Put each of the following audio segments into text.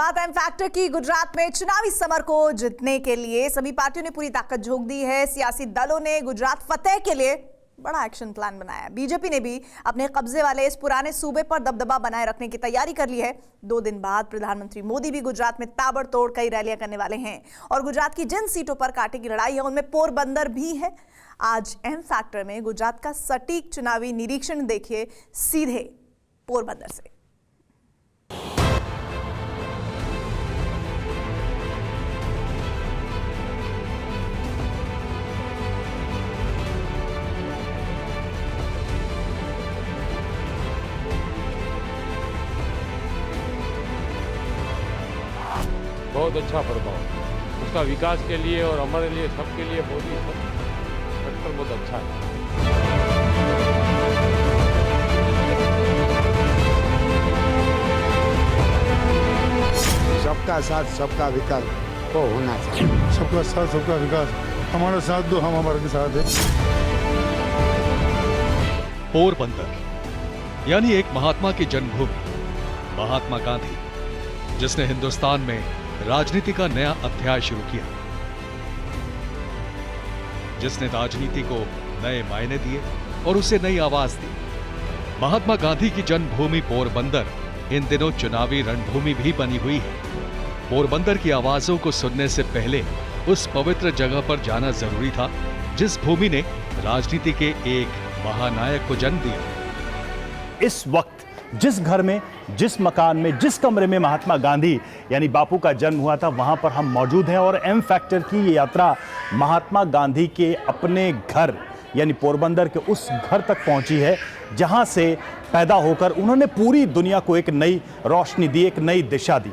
बात M factor की। गुजरात में चुनावी समर को जीतने के लिए सभी पार्टियों ने पूरी ताकत झोंक दी है। सियासी दलों ने गुजरात फतेह के लिए बड़ा एक्शन प्लान बनाया। बीजेपी ने भी अपने कब्जे वाले इस पुराने सूबे पर दबदबा बनाए रखने की तैयारी कर ली है। 2 दिन बाद प्रधानमंत्री मोदी भी गुजरात में ताबड़तोड़ कई रैलियां करने वाले हैं और गुजरात की जिन सीटों पर कांटे की लड़ाई है उनमें पोरबंदर भी है। आज एम फैक्टर में गुजरात का सटीक चुनावी निरीक्षण देखिए सीधे पोरबंदर से। बहुत अच्छा प्रभाव उसका विकास के लिए और हमारे लिए सबके लिए मोदी सेक्टर बहुत अच्छा है। सबका साथ सबका विकास को होना चाहिए। सबका साथ सबका विकास, हमारा साथ दो, हम हमारे साथ है। पोरबंदर यानी एक महात्मा की जन्मभूमि, महात्मा गांधी, जिसने हिंदुस्तान में राजनीति का नया अध्याय शुरू किया, जिसने राजनीति को नए मायने दिए और उसे नई आवाज दी। महात्मा गांधी की जन्मभूमि पोरबंदर इन दिनों चुनावी रणभूमि भी बनी हुई है। पोरबंदर की आवाजों को सुनने से पहले उस पवित्र जगह पर जाना जरूरी था जिस भूमि ने राजनीति के एक महानायक को जन्म दिया। इस वक्त जिस घर में, जिस मकान में, जिस कमरे में महात्मा गांधी यानी बापू का जन्म हुआ था, वहां पर हम मौजूद हैं और एम फैक्टर की ये यात्रा महात्मा गांधी के अपने घर यानी पोरबंदर के उस घर तक पहुंची है जहां से पैदा होकर उन्होंने पूरी दुनिया को एक नई रोशनी दी, एक नई दिशा दी।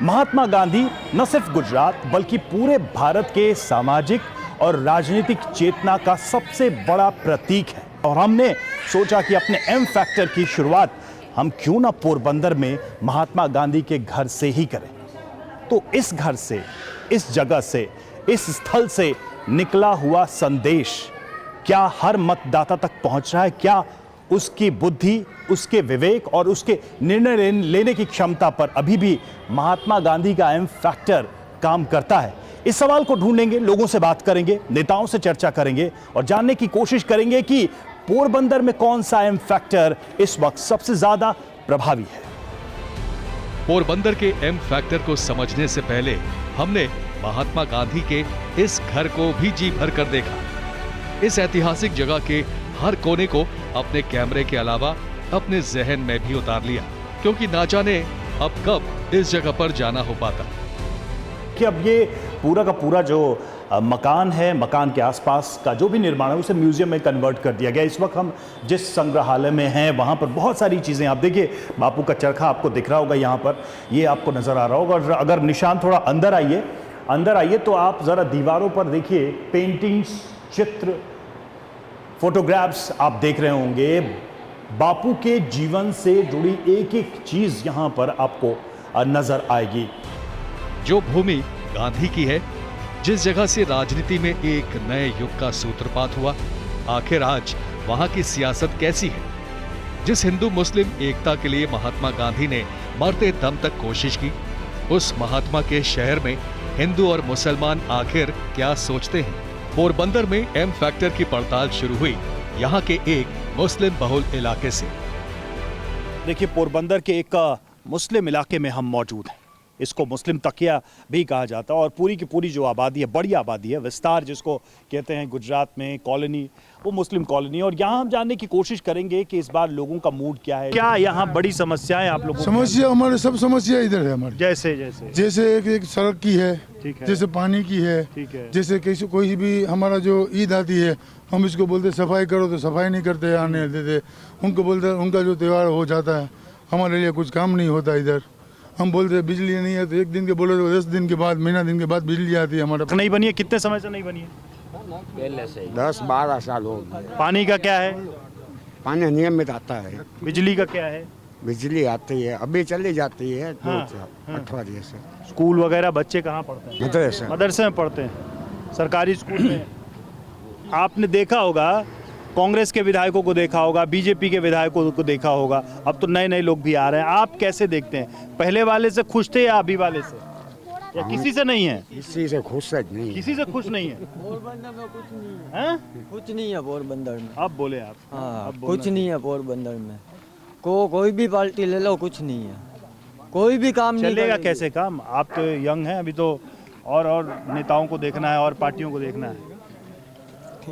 महात्मा गांधी न सिर्फ गुजरात बल्कि पूरे भारत के सामाजिक और राजनीतिक चेतना का सबसे बड़ा प्रतीक है और हमने सोचा कि अपने एम फैक्टर की शुरुआत हम क्यों ना पोरबंदर में महात्मा गांधी के घर से ही करें। तो इस घर से, इस जगह से, इस स्थल से निकला हुआ संदेश क्या हर मतदाता तक पहुंच रहा है? क्या उसकी बुद्धि, उसके विवेक और उसके निर्णय लेने की क्षमता पर अभी भी महात्मा गांधी का एम फैक्टर काम करता है? इस सवाल को ढूंढेंगे, लोगों से बात करेंगे, नेताओं से चर्चा करेंगे और जानने की कोशिश करेंगे कि पोरबंदर में कौन सा एम फैक्टर इस वक्त सबसे ज्यादा प्रभावी है। पोरबंदर के एम फैक्टर को समझने से पहले हमने महात्मा गांधी के इस घर को भी जी भर कर देखा। इस ऐतिहासिक जगह के हर कोने को अपने कैमरे के अलावा अपने जहन में भी उतार लिया, क्योंकि ना जाने अब कब इस जगह पर जाना हो पाता कि अब ये पूरा का पूरा जो मकान है, मकान के आसपास का जो भी निर्माण है उसे म्यूजियम में कन्वर्ट कर दिया गया। इस वक्त हम जिस संग्रहालय में हैं वहाँ पर बहुत सारी चीज़ें, आप देखिए बापू का चरखा आपको दिख रहा होगा, यहाँ पर ये आपको नज़र आ रहा होगा। और अगर निशान थोड़ा अंदर आइए तो आप ज़रा दीवारों पर देखिए, पेंटिंग्स, चित्र, फोटोग्राफ्स आप देख रहे होंगे। बापू के जीवन से जुड़ी एक एक चीज़ यहाँ पर आपको नज़र आएगी। जो भूमि गांधी की है, जिस जगह से राजनीति में एक नए युग का सूत्रपात हुआ, आखिर आज वहां की सियासत कैसी है? जिस हिंदू मुस्लिम एकता के लिए महात्मा गांधी ने मरते दम तक कोशिश की, उस महात्मा के शहर में हिंदू और मुसलमान आखिर क्या सोचते हैं? पोरबंदर में एम फैक्टर की पड़ताल शुरू हुई यहाँ के एक मुस्लिम बहुल इलाके से। देखिए, पोरबंदर के एक मुस्लिम इलाके में हम मौजूद हैं। इसको मुस्लिम तकिया भी कहा जाता है और पूरी की पूरी जो आबादी है, बड़ी आबादी है, विस्तार जिसको कहते हैं गुजरात में, कॉलोनी, वो मुस्लिम कॉलोनी। और यहाँ हम जानने की कोशिश करेंगे कि इस बार लोगों का मूड क्या है, क्या यहाँ बड़ी समस्याएं आप लोगों? समस्या हमारे सब समस्या इधर है हमारे। जैसे एक सड़क की है, जैसे पानी की है, जैसे कोई भी हमारा जो ईद आती है, हम इसको बोलते सफाई करो तो सफाई नहीं करते, आने देते। उनको बोलते उनका जो त्यौहार हो जाता है, हमारे लिए कुछ काम नहीं होता इधर। हम बोलते हैं बिजली नहीं है तो एक दिन के बोले तो 10 दिन के बाद, महीना दिन के बाद बिजली आती है। हमारा नहीं बनी है, कितने समय से नहीं बनी है? पहले से 10-12 साल हो गए। पानी का क्या है? पानी नियमित आता है। बिजली का क्या है? बिजली आती है, अभी चली जाती है 2-8 से। स्कूल वगैरह बच्चे कहाँ पढ़ते हैं? मदरसे में पढ़ते हैं, सरकारी स्कूल में। आपने देखा होगा कांग्रेस के विधायकों को देखा होगा, बीजेपी के विधायकों को देखा होगा, अब तो नए नए लोग भी आ रहे हैं। आप कैसे देखते हैं, पहले वाले से खुश थे या अभी वाले से, या किसी से नहीं है? इसी से खुश है नहीं। किसी से खुश नहीं है? पोरबंदर में कुछ नहीं है, हैं? कुछ नहीं है पोरबंदर में। अब बोले आप। हाँ, अब बोलना कुछ नहीं है पोरबंदर में। कोई भी पार्टी ले लो, कुछ नहीं है, कोई भी काम नहीं चलेगा करेगी। कैसे काम? आप तो यंग हैं अभी, तो और नेताओं को देखना है और पार्टियों को देखना है।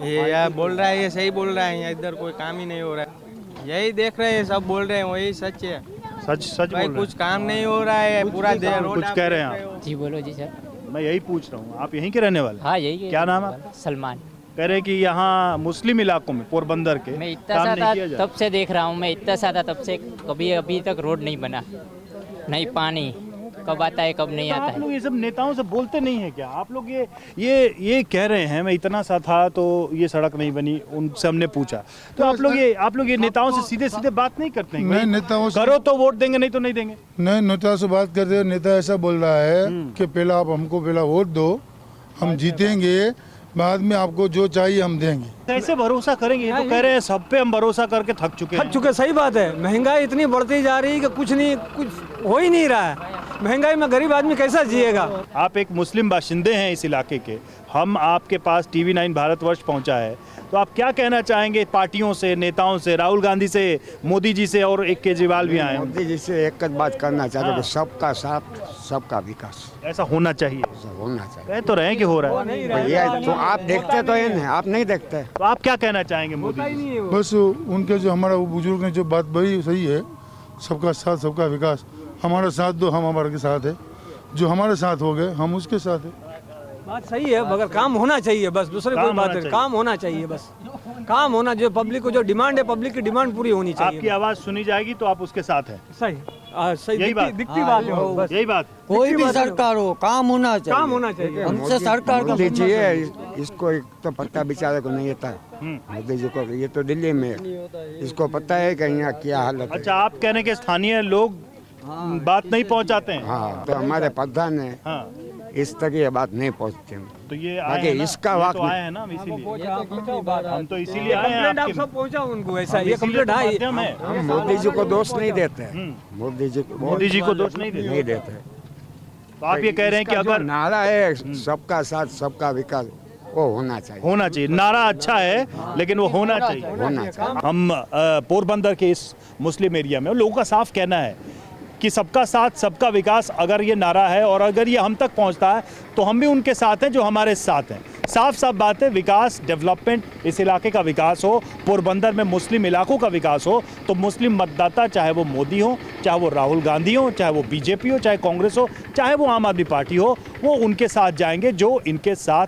ये यार बोल रहा है, ये सही बोल रहा है, यहाँ इधर कोई काम ही नहीं हो रहा है, यही देख रहे हैं, सब बोल रहे हैं, वही सच है सच भाई, बोल रहे कुछ काम नहीं हो रहा है, पूरा देर रोड कुछ आप कह रहे हैं देख आप? हो। जी बोलो जी सर। हैं। मैं यही पूछ रहा हूँ, आप यहीं के रहने वाले? हाँ यही है। क्या नाम है? सलमान। कह रहे कि यहाँ मुस्लिम इलाकों में पोरबंदर के मैं इतना काम नहीं ज़्यादा किया जाता। तब से देख रहा हूँ, मैं इतना ज़्यादा तब से, कभी अभी तक रोड नहीं बना, नहीं पानी, कब आता है कब नहीं तो आता आप है। लोग ये सब नेताओं से बोलते नहीं है क्या? आप लोग ये कह रहे हैं मैं इतना सा था तो ये सड़क नहीं बनी, उनसे हमने पूछा, तो आप लोग ये नेताओं से सीधे सीधे बात नहीं करते हैं? नहीं, नेताओं से करो तो वोट देंगे, नहीं तो नहीं देंगे। नहीं, नेता से बात करते हैं, नेता ऐसा बोल रहा है कि पहला आप हमको पहला वोट दो, हम जीतेंगे, बाद में आपको जो चाहिए हम देंगे। कैसे भरोसा करेंगे? ये तो कह रहे हैं सब पे हम भरोसा करके थक चुके हैं। थक चुके, सही बात है। महंगाई इतनी बढ़ती जा रही है कि कुछ हो ही नहीं रहा है। महंगाई में गरीब आदमी कैसा जिएगा? आप एक मुस्लिम बाशिंदे हैं इस इलाके के, हम आपके पास TV9 भारतवर्ष पहुंचा है, तो आप क्या कहना चाहेंगे पार्टियों से, नेताओं से, राहुल गांधी से, मोदी जी से, और एक केजरीवाल भी आए हैं? मोदी जी से एक बात करना चाहते हैं कि सबका साथ सबका विकास ऐसा होना चाहिए। सब होना चाहिए। कह तो रहे हैं कि हो रहा है, ये तो आप देखते तो है ना, आप नहीं देखते। तो आप क्या कहना चाहेंगे मोदी जी से? बस उनके जो हमारा वो बुजुर्ग ने जो बात वही सही है, सबका साथ सबका विकास। हमारा साथ दो, हम हमारे के साथ है, जो हमारे साथ हो गए हम उसके साथ है। बात सही है, मगर काम होना चाहिए बस, दूसरी कोई बात है। काम होना चाहिए बस, काम होना, जो पब्लिक को जो डिमांड है, पब्लिक की डिमांड पूरी होनी चाहिए। आपकी आवाज सुनी जाएगी तो आप उसके साथ हैं। सही सही यही बात? दिखती बात है बस। यही बात। कोई भी सरकार हो, काम होना चाहिए, काम होना चाहिए। हमसे सरकार का मोदी जी बनना है, चाहिए। इसको एक तो पता बेचारे को नहीं होता है। मोदी जी को ये तो दिल्ली में है, इसको पता है कि यहाँ क्या हालत है। अच्छा, आप कहने के स्थानीय लोग बात नहीं पहुंचाते हैं? हाँ, तो हमारे प्रधान है, हाँ, इस तक ये बात नहीं पहुँचती हम। तो ये आए बाकी हैं ना, इसका ये वाक तो नहीं। आए हैं ना, हम इसीलिए हम हम तो इसीलिए आए हैं कंप्लेंट आप आपके सब पहुंचा उनको, ऐसा हम ये इसीलिए कंप्लेंट तो है। माध्यम है। हम मोदी जी को दोष नहीं देते हैं, मोदी जी को दोष नहीं देते। नहीं देते। तो आप ये कह रहे हैं कि इसका जो अगर नारा है सबका साथ सबका विकास, वो होना चाहिए। होना चाहिए, नारा अच्छा है लेकिन वो होना चाहिए। होना चाहिए। हम पोरबंदर के इस मुस्लिम एरिया में लोगों का साफ कहना है कि सबका साथ सबका विकास अगर ये नारा है और अगर ये हम तक पहुंचता है तो हम भी उनके साथ हैं जो हमारे साथ हैं। साफ साफ बात है, विकास, डेवलपमेंट, इस इलाके का विकास हो, पोरबंदर में मुस्लिम इलाकों का विकास हो, तो मुस्लिम मतदाता, चाहे वो मोदी हो, चाहे वो राहुल गांधी हो, चाहे वो बीजेपी हो, चाहे कांग्रेस हो, चाहे वो आम आदमी पार्टी हो, वो उनके साथ जाएंगे जो इनके साथ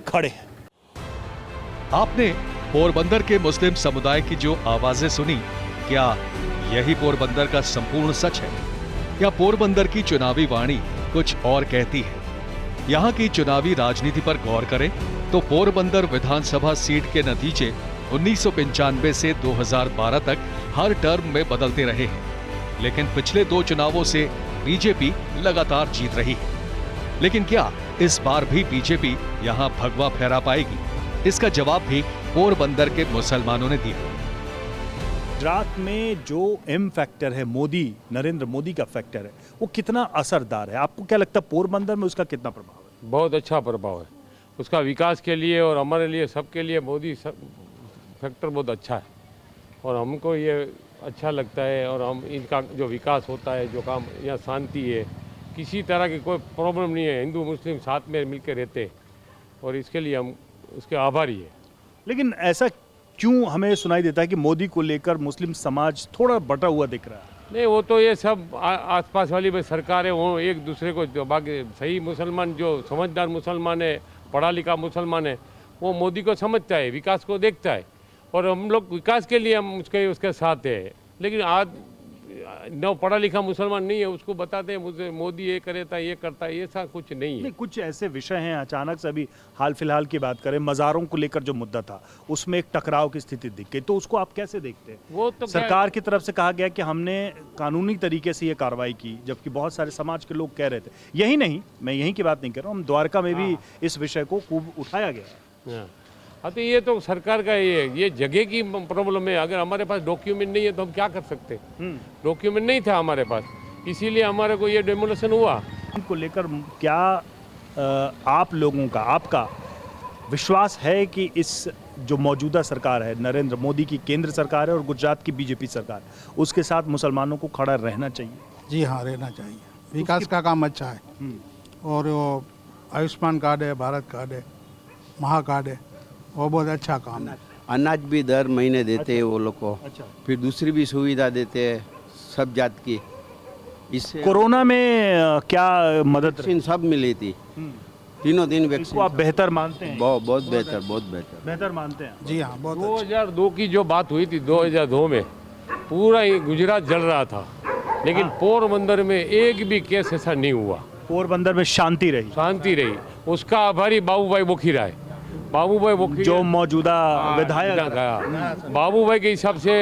खड़े हैं। आपने पोरबंदर के मुस्लिम समुदाय की जो आवाजें सुनी, क्या यही पोरबंदर का संपूर्ण सच है, या पोरबंदर की चुनावी वाणी कुछ और कहती है? यहाँ की चुनावी राजनीति पर गौर करें तो पोरबंदर विधानसभा सीट के नतीजे 1995 से 2012 तक हर टर्म में बदलते रहे हैं, लेकिन पिछले 2 चुनावों से बीजेपी लगातार जीत रही है। लेकिन क्या इस बार भी बीजेपी यहाँ भगवा फहरा पाएगी? इसका जवाब भी पोरबंदर के मुसलमानों ने दिया। गुजरात में जो एम फैक्टर है, मोदी, नरेंद्र मोदी का फैक्टर है, वो कितना असरदार है? आपको क्या लगता है पोरबंदर में उसका कितना प्रभाव है? बहुत अच्छा प्रभाव है उसका, विकास के लिए और हमारे लिए, सबके लिए मोदी फैक्टर बहुत अच्छा है और हमको ये अच्छा लगता है। और हम इनका जो विकास होता है, जो काम, यहाँ शांति है, किसी तरह की कोई प्रॉब्लम नहीं है, हिंदू मुस्लिम साथ में मिलकर रहते हैं और इसके लिए हम उसके आभारी है। लेकिन ऐसा क्यों हमें सुनाई देता है कि मोदी को लेकर मुस्लिम समाज थोड़ा बटा हुआ दिख रहा है? नहीं, वो तो ये सब आसपास वाली सरकार है, वो एक दूसरे को, जो बाकी सही मुसलमान, जो समझदार मुसलमान है, पढ़ा लिखा मुसलमान है, वो मोदी को समझता है, विकास को देखता है और हम लोग विकास के लिए हम उसके साथ है। लेकिन आज न पढ़ा लिखा मुसलमान नहीं है, उसको बताते हैं मुझे मोदी ये करता है, ये करता है, ऐसा कुछ नहीं है। नहीं, कुछ ऐसे विषय हैं, अचानक से अभी हाल फिलहाल की बात करें, मज़ारों को लेकर जो मुद्दा था उसमें एक टकराव की स्थिति दिख गई, तो उसको आप कैसे देखते हैं? वो तो सरकार की तरफ से कहा गया कि हमने कानूनी तरीके से ये कार्रवाई की, जबकि बहुत सारे समाज के लोग कह रहे थे, यही नहीं, मैं यहीं की बात नहीं कर रहा हूँ, हम द्वारका में भी इस विषय को खूब उठाया गया। हाँ तो ये तो सरकार का ये जगह की प्रॉब्लम है। अगर हमारे पास डॉक्यूमेंट नहीं है तो हम क्या कर सकते। डॉक्यूमेंट नहीं था हमारे पास, इसीलिए हमारे को ये डेमोलेशन हुआ। इनको लेकर क्या आप लोगों का, आपका विश्वास है कि इस जो मौजूदा सरकार है, नरेंद्र मोदी की केंद्र सरकार है और गुजरात की बीजेपी सरकार, उसके साथ मुसलमानों को खड़ा रहना चाहिए? जी हाँ, रहना चाहिए। विकास का काम अच्छा है और वो आयुष्मान कार्ड है, भारत कार्ड है, महा कार्ड है, वो बहुत अच्छा काम है। अनाज भी दर महीने देते हैं वो लोग को। अच्छा। फिर दूसरी भी सुविधा देते हैं सब जात की। इससे कोरोना में क्या मदद वैक्सीन सब मिली थी, तीनों दिन इसको वैक्सीन। आप बेहतर मानते हैं? बहुत बेहतर, बहुत बेहतर। बेहतर मानते हैं? जी हाँ, बहुत अच्छा। 2002 की जो बात हुई थी, 2002 में पूरा ही गुजरात जल रहा था, लेकिन पोरबंदर में एक भी केस ऐसा नहीं हुआ। पोरबंदर में शांति रही? शांति रही। उसका आभारी बाबूभाई बोखीरा है। बाबूभाई बोखीरा जो मौजूदा विधायक विधायक बाबूभाई के हिसाब से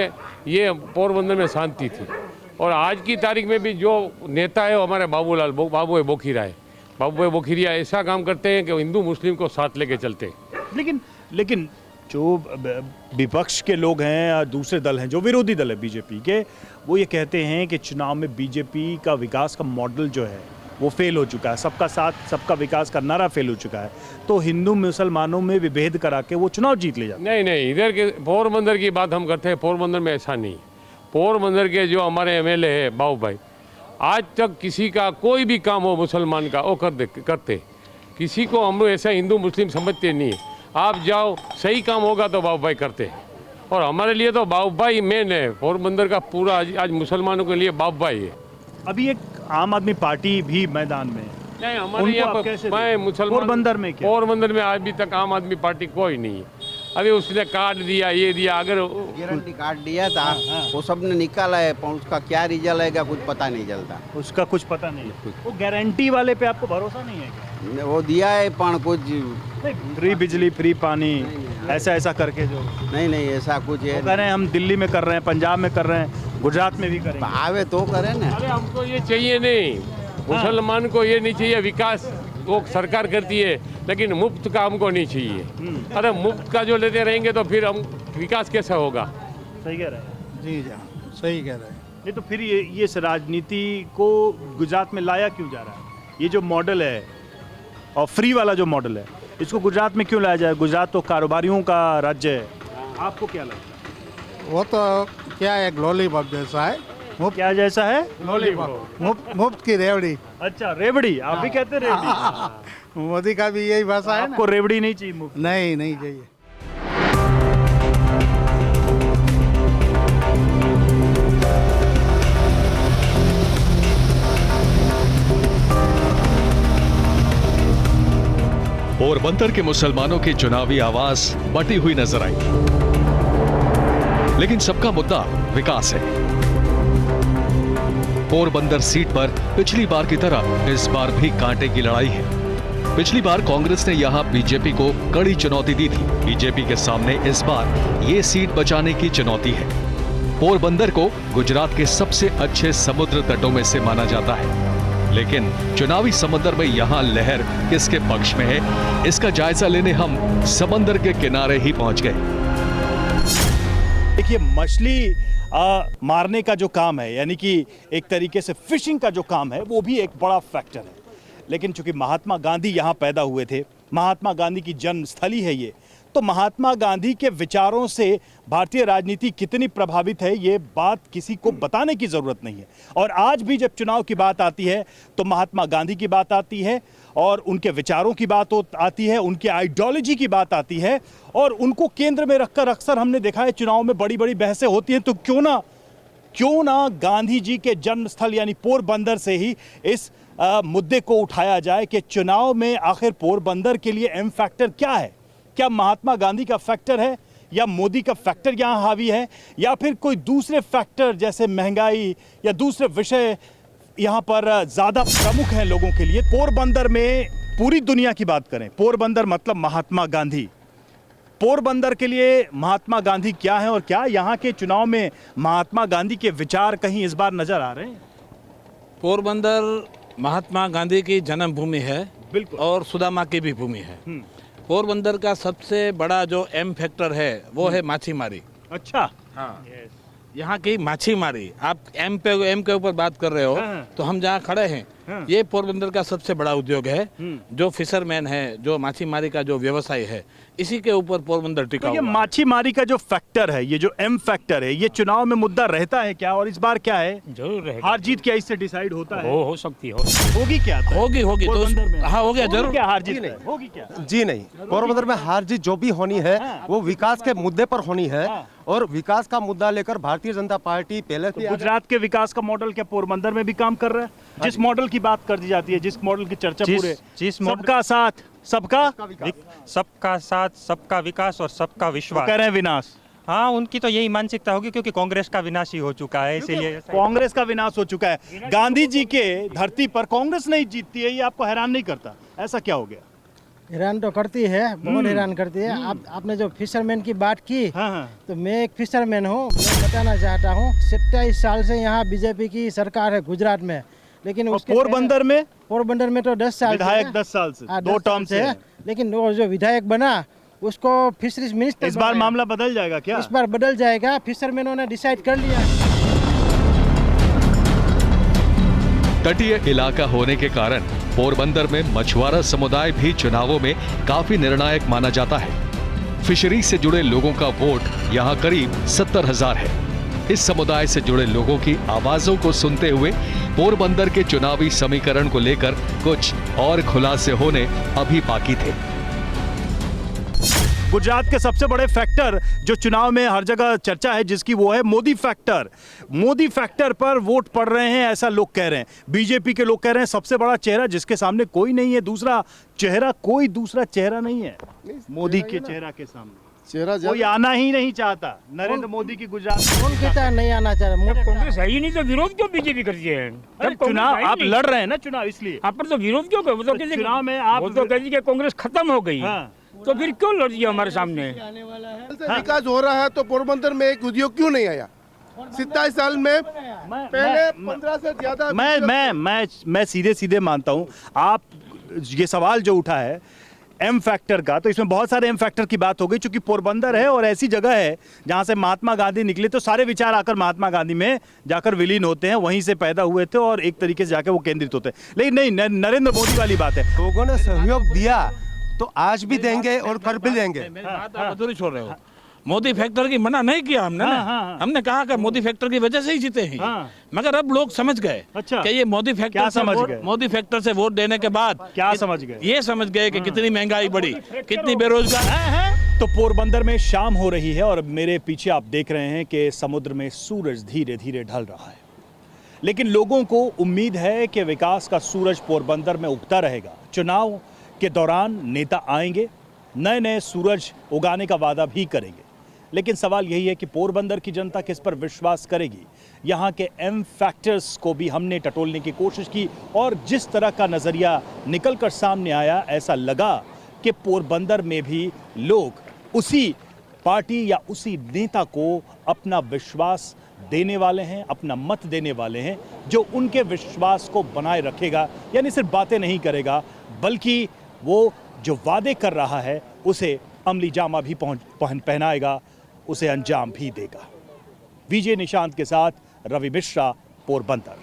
ये पोरबंदर में शांति थी। और आज की तारीख में भी जो नेता है वो हमारे बाबूभाई बोखीरा है। बाबूभाई बोखीरिया ऐसा काम करते हैं कि हिंदू मुस्लिम को साथ लेके चलते हैं। लेकिन जो विपक्ष के लोग हैं या दूसरे दल हैं, जो विरोधी दल है बीजेपी के, वो ये कहते हैं कि चुनाव में बीजेपी का विकास का मॉडल जो है वो फेल हो चुका है, सबका साथ सबका विकास का नारा फेल हो चुका है, तो हिंदू मुसलमानों में विभेद करा के वो चुनाव जीत ले जाते हैं। नहीं, इधर के पोरबंदर की बात हम करते हैं। पोरबंदर में ऐसा नहीं। पोरबंदर के जो हमारे एमएलए है बाबूभाई, आज तक किसी का कोई भी काम हो मुसलमान का वो करते। किसी को हम लोग ऐसा हिंदू मुस्लिम समझते नहीं है। आप जाओ, सही काम होगा तो बाबूभाई करते हैं। और हमारे लिए तो बाबूभाई मेन है। पोरबंदर का पूरा आज मुसलमानों के लिए बाबूभाई है। अभी एक आम आदमी पार्टी भी मैदान में है। नहीं, हमारे यहाँ पर मुसलमान पोरबंदर में क्या? पोरबंदर में अभी तक आम आदमी पार्टी कोई नहीं है। अभी उसने कार्ड दिया, ये दिया, अगर गारंटी कार्ड दिया था वो सब ने निकाला है, पर उसका क्या रिजल्ट आएगा कुछ पता नहीं चलता। उसका कुछ पता नहीं है। वो गारंटी वाले पे आपको भरोसा नहीं है क्या? वो दिया है पर कुछ फ्री बिजली, फ्री पानी, ऐसा करके जो नहीं ऐसा कुछ है। कह रहे हैं हम दिल्ली में कर रहे हैं, पंजाब में कर रहे हैं, गुजरात में भी करेंगे। आवे तो करें ना। अरे हमको ये चाहिए नहीं, मुसलमान को ये नहीं चाहिए। विकास वो सरकार करती है, लेकिन मुफ्त का हमको नहीं चाहिए। अरे मुफ्त का जो लेते रहेंगे तो फिर हम विकास कैसा होगा। सही कह रहे हैं। जी हाँ, सही कह रहे हैं। नहीं तो फिर ये इस राजनीति को गुजरात में लाया क्यों जा रहा है? ये जो मॉडल है और फ्री वाला जो मॉडल है, इसको गुजरात में क्यों लाया जाए? गुजरात तो कारोबारियों का राज्य है। आपको क्या लगता है? वो तो क्या है, लॉलीपॉप जैसा है। क्या जैसा है? लॉलीपॉप, मुफ्त की रेवड़ी। अच्छा, रेवड़ी। आप भी कहते हैं रेवड़ी? मोदी का भी यही भाषा है ना। आपको रेवड़ी नहीं चाहिए? मुफ्त नहीं चाहिए। पोरबंदर के मुसलमानों की चुनावी आवाज बटी हुई नजर आई, लेकिन सबका मुद्दा विकास है। पोरबंदर सीट पर पिछली बार की तरह इस बार भी कांटे की लड़ाई है। पिछली बार कांग्रेस ने यहां बीजेपी को कड़ी चुनौती दी थी। बीजेपी के सामने इस बार ये सीट बचाने की चुनौती है। पोरबंदर को गुजरात के सबसे अच्छे समुद्र तटों में से माना जाता है, लेकिन चुनावी समंदर में यहां लहर किसके पक्ष में है, इसका जायजा लेने हम समंदर के किनारे ही पहुंच गए। देखिए, मछली मारने का जो काम है, यानी कि एक तरीके से फिशिंग का जो काम है, वो भी एक बड़ा फैक्टर है। लेकिन चूंकि महात्मा गांधी यहाँ पैदा हुए थे, महात्मा गांधी की जन्मस्थली है ये, तो महात्मा गांधी के विचारों से भारतीय राजनीति कितनी प्रभावित है, ये बात किसी को बताने की जरूरत नहीं है। और आज भी जब चुनाव की बात आती है तो महात्मा गांधी की बात आती है और उनके विचारों की बात आती है, उनके आइडियोलॉजी की बात आती है, और उनको केंद्र में रखकर अक्सर हमने देखा है चुनाव में बड़ी बड़ी बहसें होती हैं। तो क्यों ना गांधी जी के जन्मस्थल यानी पोरबंदर से ही इस मुद्दे को उठाया जाए कि चुनाव में आखिर पोरबंदर के लिए एम फैक्टर क्या है? क्या महात्मा गांधी का फैक्टर है, या मोदी का फैक्टर यहाँ हावी है, या फिर कोई दूसरे फैक्टर जैसे महंगाई या दूसरे विषय यहाँ पर ज्यादा प्रमुख हैं लोगों के लिए? पोरबंदर में पूरी दुनिया की बात करें, पोरबंदर मतलब महात्मा गांधी। पोरबंदर के लिए महात्मा गांधी क्या है, और क्या यहाँ के चुनाव में महात्मा गांधी के विचार कहीं इस बार नजर आ रहे हैं? पोरबंदर महात्मा गांधी की जन्मभूमि है, बिल्कुल, और सुदामा की भी भूमि है। पोरबंदर का सबसे बड़ा जो एम फैक्टर है वो है माछीमारी। अच्छा, हाँ, यहाँ की माछीमारी। आप एम के ऊपर बात कर रहे हो, तो हम जहाँ खड़े हैं ये पोरबंदर का सबसे बड़ा उद्योग है। जो फिशरमैन है, जो माछीमारी का जो व्यवसाय है, इसी के ऊपर पोरबंदर टिका तो ये हुआ है। माछीमारी का जो फैक्टर है, ये जो एम फैक्टर है, ये चुनाव में मुद्दा रहता है क्या? और इस बार क्या है, जरूर रहेगा। हार जीत क्या इससे डिसाइड होता है? हो सकती है, होगी क्या? होगी पोरबंदर में? तो हाँ, हो गया जरूर। क्या हार जीत होगी क्या? जी नहीं, पोरबंदर में हार जीत जो भी होनी है वो विकास के मुद्दे पर होनी है, और विकास का मुद्दा लेकर भारतीय जनता पार्टी पहले से गुजरात के विकास का मॉडल क्या पोरबंदर में भी काम कर रहा है? जिस मॉडल की बात कर दी जाती है, जिस मॉडल की चर्चा पूरे सबका साथ, सबका साथ, सबका विकास और सबका विश्वास। कह रहे हैं विनाश। हाँ, उनकी तो यही मानसिकता होगी, क्योंकि कांग्रेस का विनाश ही हो चुका है, इसीलिए कांग्रेस का विनाश हो चुका है। गांधी जी के धरती पर कांग्रेस नहीं जीतती है, ये आपको हैरान नहीं करता? ऐसा क्या हो गया? हैरान तो करती है, बहुत हैरान करती है। आपने जो फिशरमैन की बात की, तो मैं एक फिशरमैन हूँ। मैं बताना चाहता हूँ, 27 साल से यहाँ बीजेपी की सरकार है गुजरात में, लेकिन उसके पोरबंदर में तो 10 साल विधायक 10 साल से 2 टर्म से है। लेकिन वो जो विधायक बना उसको फिशरीज मिनिस्टर, इस बार मामला बदल जाएगा क्या? इस बार बदल जाएगा, फिशरमैनों ने डिसाइड कर लिया। तटीय इलाका होने के कारण पोरबंदर में मछुआरा समुदाय भी चुनावों में काफी निर्णायक माना जाता है। फिशरी से जुड़े लोगों का वोट यहाँ करीब 70,000 है। इस समुदाय से जुड़े लोगों की आवाजों को सुनते हुए पोरबंदर के चुनावी समीकरण को लेकर कुछ और खुलासे होने अभी बाकी थे। गुजरात के सबसे बड़े फैक्टर जो चुनाव में हर जगह चर्चा है जिसकी, वो है मोदी फैक्टर। मोदी फैक्टर पर वोट पड़ रहे हैं, ऐसा लोग कह रहे हैं। बीजेपी के लोग कह रहे हैं सबसे बड़ा चेहरा जिसके सामने कोई नहीं है, कोई दूसरा चेहरा नहीं है मोदी के चेहरा के सामने। कोई आना ही नहीं चाहता नरेंद्र मोदी की गुजरात। कौन कहता है नहीं आना चाह रहा? कांग्रेस है ही नहीं, तो विरोध क्यों बीजेपी करती है? चुनाव आप लड़ रहे हैं ना, चुनाव इसलिए आप पर तो विरोध क्यों कर? तो चुनाव में आप तो कह दीजिए कांग्रेस खत्म हो गई, तो फिर क्यों लड़ दिया हमारे सामने? विकास हो रहा है तो पोरबंदर में एक उद्योग क्यों नहीं आया? 27 साल में पहले 15 से ज्यादा। मैं सीधे मानता हूं। आप ये सवाल जो उठा है एम फैक्टर का, तो इसमें बहुत सारे एम फैक्टर की बात हो गई, क्योंकि पोरबंदर है और ऐसी जगह है जहां से महात्मा गांधी निकले, तो सारे विचार आकर महात्मा गांधी में जाकर विलीन होते हैं, वहीं से पैदा हुए थे और एक तरीके से जाकर वो केंद्रित होते हैं। लेकिन नहीं, नरेंद्र मोदी वाली बात है। लोगों ने सहयोग दिया तो आज भी देंगे और कल भी देंगे। अधूरी छोड़ रहे हो। मोदी फैक्टर की मना नहीं किया हमने ना। हमने कहा कि मोदी फैक्टर की वजह से ही जीते हैं। मगर अब लोग समझ गए कि ये मोदी फैक्टर से वोट देने के बाद क्या समझ गए? ये समझ गए कि कितनी महंगाई बढ़ी, कितनी बेरोजगार। तो पोरबंदर में शाम हो रही है और मेरे पीछे आप देख रहे हैं कि समुद्र में सूरज धीरे धीरे ढल रहा है, लेकिन लोगों को उम्मीद है कि विकास का सूरज पोरबंदर में उगता रहेगा। चुनाव के दौरान नेता आएंगे, नए नए सूरज उगाने का वादा भी करेंगे, लेकिन सवाल यही है कि पोरबंदर की जनता किस पर विश्वास करेगी। यहाँ के एम फैक्टर्स को भी हमने टटोलने की कोशिश की और जिस तरह का नज़रिया निकलकर सामने आया, ऐसा लगा कि पोरबंदर में भी लोग उसी पार्टी या उसी नेता को अपना विश्वास देने वाले हैं, अपना मत देने वाले हैं, जो उनके विश्वास को बनाए रखेगा। यानी सिर्फ बातें नहीं करेगा, बल्कि वो जो वादे कर रहा है उसे अमली जामा भी पहनाएगा, उसे अंजाम भी देगा। विजय निशांत के साथ रवि मिश्रा, पोरबंदर।